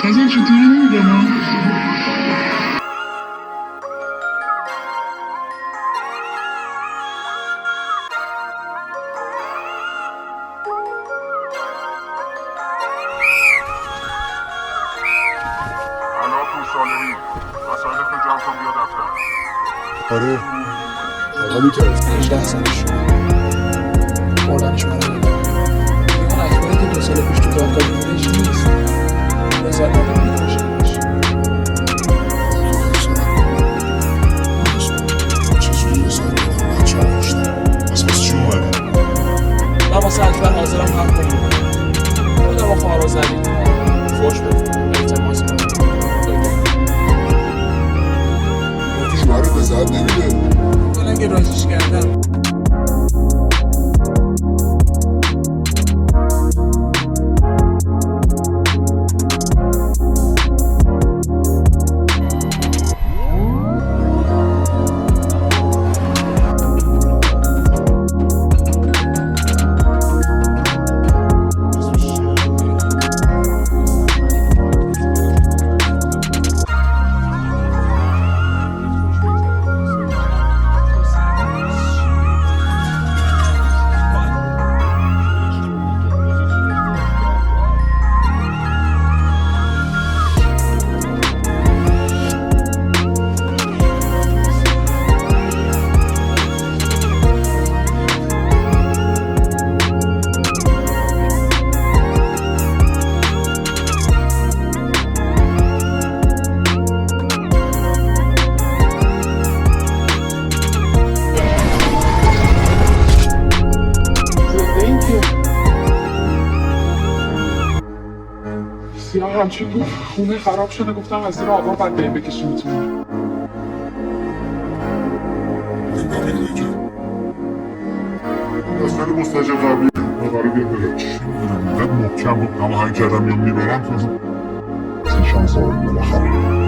غزل چطوری نمیدونم. صالحی وسایل تو جمع کن بیا دفتر. آره اقلی کرد 18 سالش بردنش من رو میگن اخباری که 2 سال پیش تو دادگاه بودش نیست رضایت نداره میکشنش. چجوری رسایت دادم بچه ها کشتم پس چی اومدی؟ من واسه اکبر حاضرم حق کنم خودم با خواهر زدی فوش بدم التماس کنم شوهرت رضایت نمیده من اگه راضیش کردم سیاه همچین گفت خونه خراب شده گفتم از زیر آقا باید بریم بکشیم تو. نگاری اینجا از خیلی مستجر قبلی نگاری بیا بره چی میدونم اینقدر محکم بود هماهنگ کردم یا میبرم تازه شانس آورد بالاخره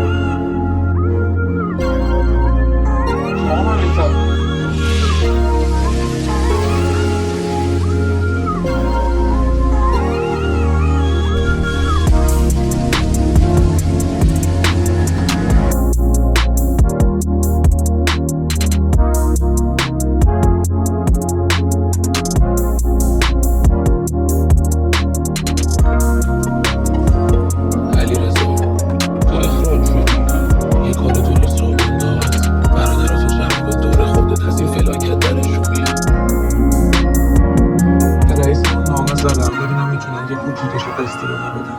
زدم ببینم میتونن یه کوچیکشو قسطی رو نبودن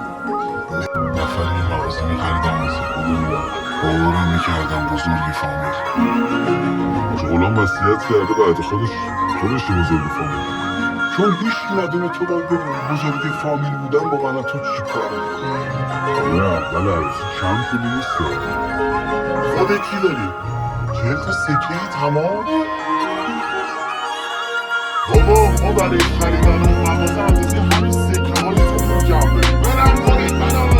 نفر یه مغازه میخریدم واسه خودم باورم میکردم بزرگی فامیل غلام وصیت کرده بعد خودش بزرگی فامیل چون هیچ ندونه تو باید بدون بزرگی فامیل بودن با من تو چی کاره نه اول عروسی کم پولی نیست خودت چی داری؟ 40 تا سکه‌ای تمام؟ بابا ما برای خریدن اون مغازه اندازه همین سکه های تو رو جمع بریم برم کنید منو